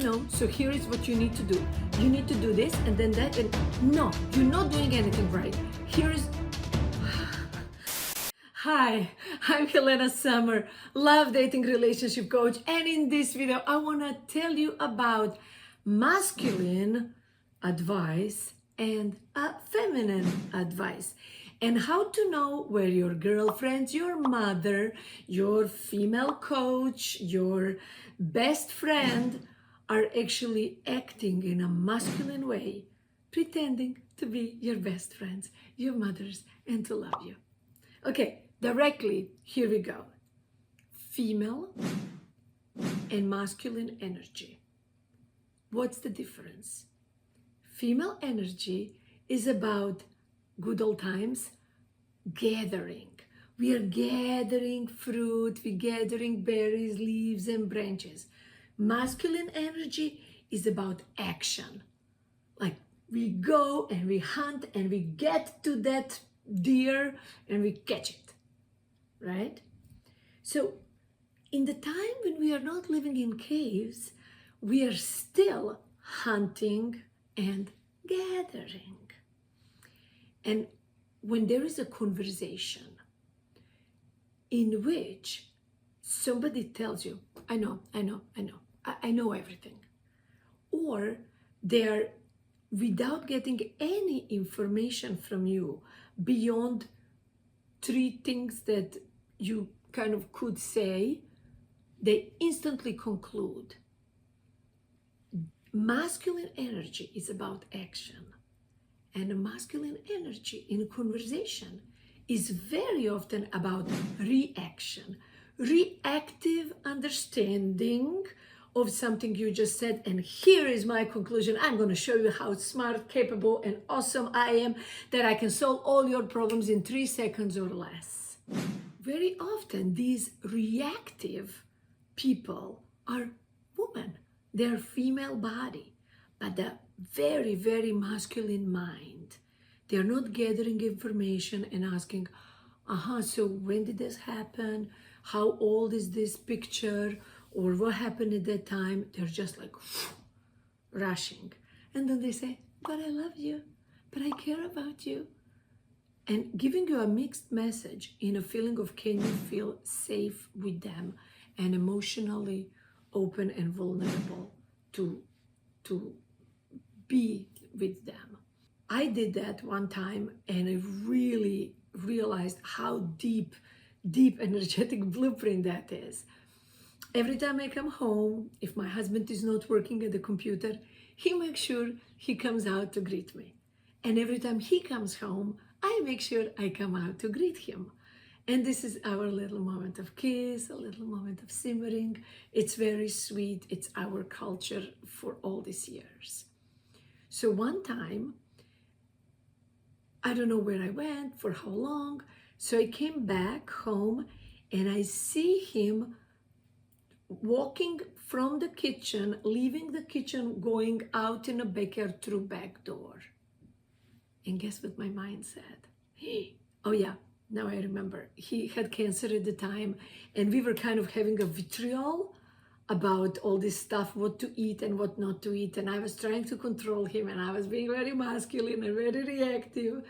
know, so here is what you need to do. You need to do this and then that, and no, you're not doing anything right. Here is... Hi, I'm Helena Summer, love dating relationship coach, and in this video I want to tell you about masculine advice and feminine advice, and how to know where your girlfriends, your mother, your female coach, your best friend are actually acting in a masculine way, pretending to be your best friends, your mothers, and to love you. Okay, directly, here we go. Female and masculine energy. What's the difference? Female energy is about good old times, gathering. We are gathering fruit, we're gathering berries, leaves, and branches. Masculine energy is about action. Like we go and we hunt and we get to that deer and we catch it, right? So in the time when we are not living in caves, we are still hunting and gathering. And when there is a conversation in which somebody tells you, I know everything, or they're, without getting any information from you beyond three things that you kind of could say, they instantly conclude. Masculine energy is about action, and masculine energy in conversation is very often about reaction, reactive understanding of something you just said, and here is my conclusion. I'm going to show you how smart, capable, and awesome I am, that I can solve all your problems in 3 seconds or less. Very often these reactive people are women. They're female body, but the very, very masculine mind. They're not gathering information and asking, so when did this happen? How old is this picture? Or what happened at that time? They're just like rushing. And then they say, but I love you, but I care about you. And giving you a mixed message in a feeling of, can you feel safe with them and emotionally open and vulnerable to be with them. I did that one time and I really realized how deep energetic blueprint that is. Every time I come home, if my husband is not working at the computer, he makes sure he comes out to greet me. And every time he comes home, I make sure I come out to greet him. And this is our little moment of kiss, a little moment of simmering. It's very sweet. It's our culture for all these years. So one time, I don't know where I went, for how long. So I came back home and I see him walking from the kitchen, leaving the kitchen, going out in the backyard through back door. And guess what my mind said? Oh yeah, now I remember. He had cancer at the time and we were kind of having a vitriol about all this stuff, what to eat and what not to eat. And I was trying to control him and I was being very masculine and very reactive.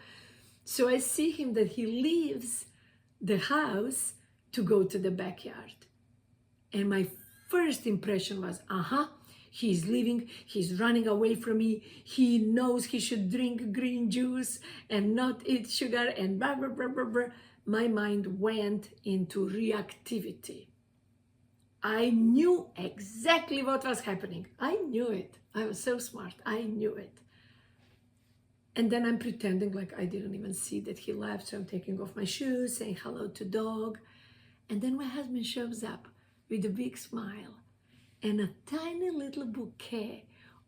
So I see him that he leaves the house to go to the backyard. And my first impression was, he's leaving, he's running away from me, he knows he should drink green juice and not eat sugar and blah, blah, blah, blah, blah. My mind went into reactivity. I knew exactly what was happening. I knew it. I was so smart. I knew it. And then I'm pretending like I didn't even see that he left. So I'm taking off my shoes, saying hello to dog. And then my husband shows up with a big smile and a tiny little bouquet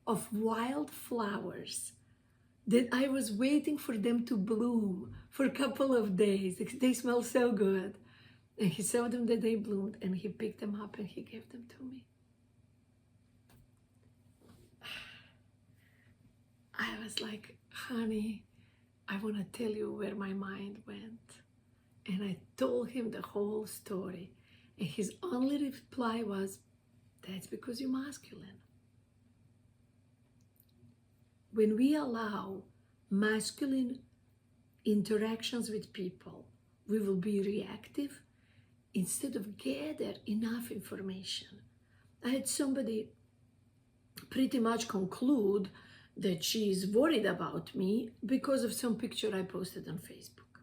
of wild flowers that I was waiting for them to bloom for a couple of days. They smell so good. And he saw them that they bloomed and he picked them up and he gave them to me. I was like, honey, I want to tell you where my mind went. And I told him the whole story. And his only reply was, that's because you're masculine. when we allow masculine interactions with people, we will be reactive instead of gather enough information. I had somebody pretty much conclude that she is worried about me because of some picture I posted on Facebook.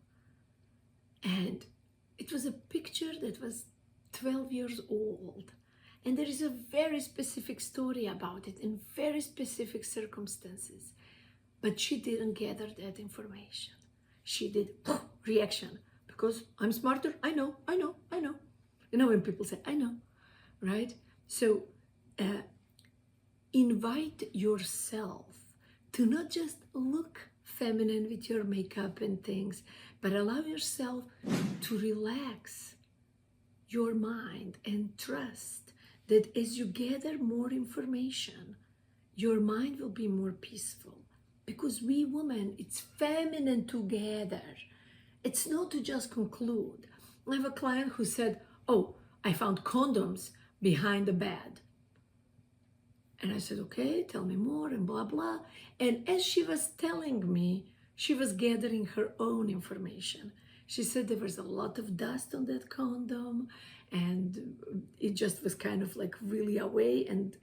And it was a picture that was 12 years old. And there is a very specific story about it in very specific circumstances. But she didn't gather that information. She did reaction because I'm smarter. I know. You know when people say, I know, right? So invite yourself to not just look feminine with your makeup and things, but allow yourself to relax your mind and trust that as you gather more information, your mind will be more peaceful. Because we women, it's feminine to gather. It's not to just conclude. I have a client who said, oh, I found condoms behind the bed. And I said, okay, tell me more and blah, blah. And as she was telling me, she was gathering her own information. She said there was a lot of dust on that condom and it just was kind of like really away and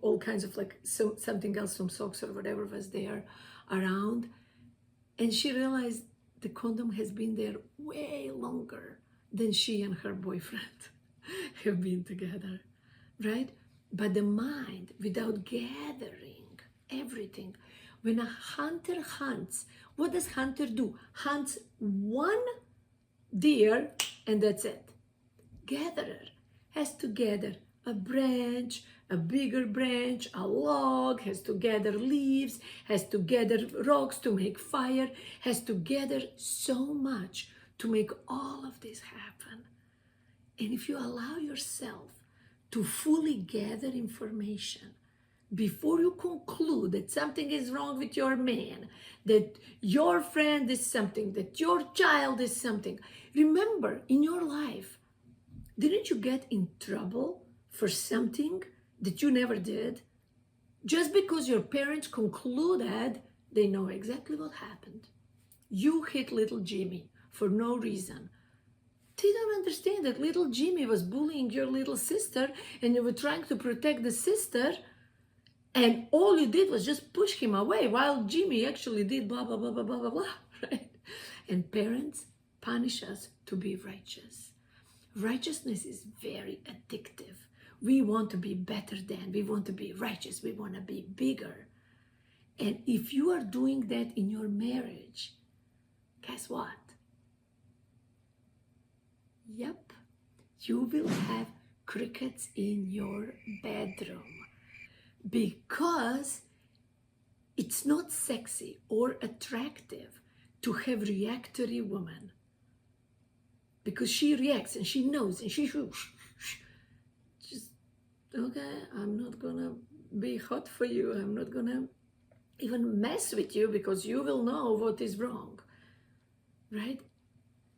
all kinds of like something else, some socks or whatever was there around. And she realized the condom has been there way longer than she and her boyfriend have been together, right? But the mind, without gathering everything, when a hunter hunts, what does hunter do? Hunts one deer and that's it. Gatherer has to gather a branch, a bigger branch, a log, has to gather leaves, has to gather rocks to make fire, has to gather so much to make all of this happen. And if you allow yourself to fully gather information before you conclude that something is wrong with your man, that your friend is something, that your child is something, remember in your life, didn't you get in trouble for something that you never did? Just because your parents concluded they know exactly what happened. You hit little Jimmy for no reason. They don't understand that little Jimmy was bullying your little sister and you were trying to protect the sister and all you did was just push him away while Jimmy actually did blah, blah, blah, blah, blah, blah, blah, right? And parents punish us to be righteous. Righteousness is very addictive. We want to be better than, we want to be righteous, we want to be bigger. And if you are doing that in your marriage, guess what? Yep, you will have crickets in your bedroom because it's not sexy or attractive to have reactory woman. Because she reacts and she knows and she just, okay, I'm not gonna be hot for you. I'm not gonna even mess with you because you will know what is wrong, right?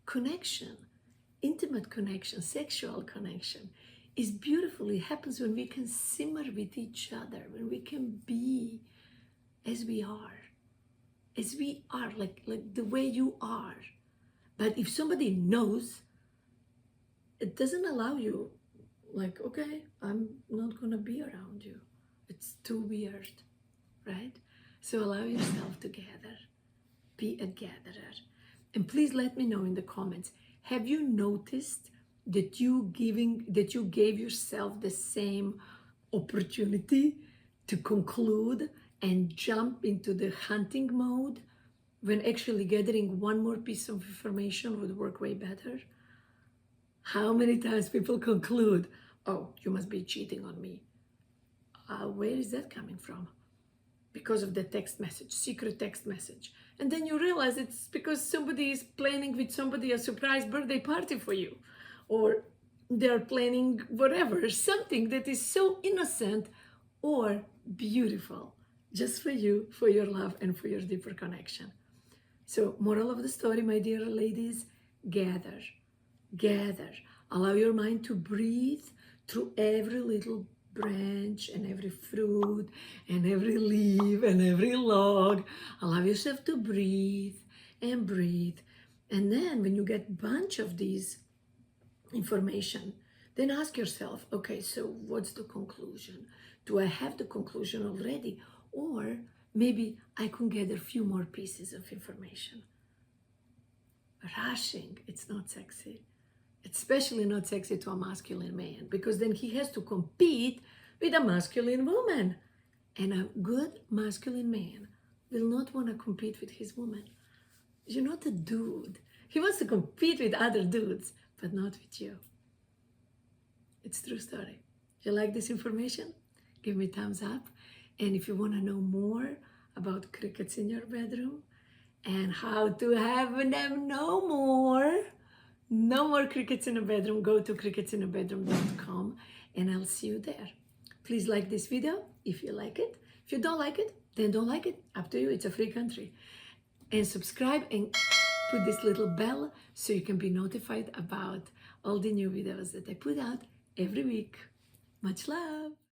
Connection, intimate connection, sexual connection is beautiful. It happens when we can simmer with each other, when we can be as we are, like the way you are. But if somebody knows, it doesn't allow you, like, okay, I'm not gonna be around you. It's too weird, right? So allow yourself to gather, be a gatherer. And please let me know in the comments, have you noticed that you gave yourself the same opportunity to conclude and jump into the hunting mode when actually gathering one more piece of information would work way better? How many times people conclude, oh, you must be cheating on me. Where is that coming from? Because of the text message, secret text message. And then you realize it's because somebody is planning with somebody a surprise birthday party for you. Or they're planning whatever, something that is so innocent or beautiful, just for you, for your love, and for your deeper connection. So, moral of the story, my dear ladies, gather. Allow your mind to breathe through every little branch and every fruit and every leaf and every log. Allow yourself to breathe and breathe. And then when you get a bunch of these information, then ask yourself, okay, so what's the conclusion? Do I have the conclusion already? Or maybe I can gather a few more pieces of information. Rushing, it's not sexy. It's especially not sexy to a masculine man, because then he has to compete with a masculine woman. And a good masculine man will not want to compete with his woman. You're not a dude. He wants to compete with other dudes, but not with you. It's a true story. If you like this information, give me thumbs up. And if you want to know more about crickets in your bedroom and how to have them no more crickets in the bedroom, go to cricketsinthebedroom.com and I'll see you there. Please like this video if you like it. If you don't like it, then don't like it. Up to you. It's a free country. And subscribe and put this little bell so you can be notified about all the new videos that I put out every week. Much love.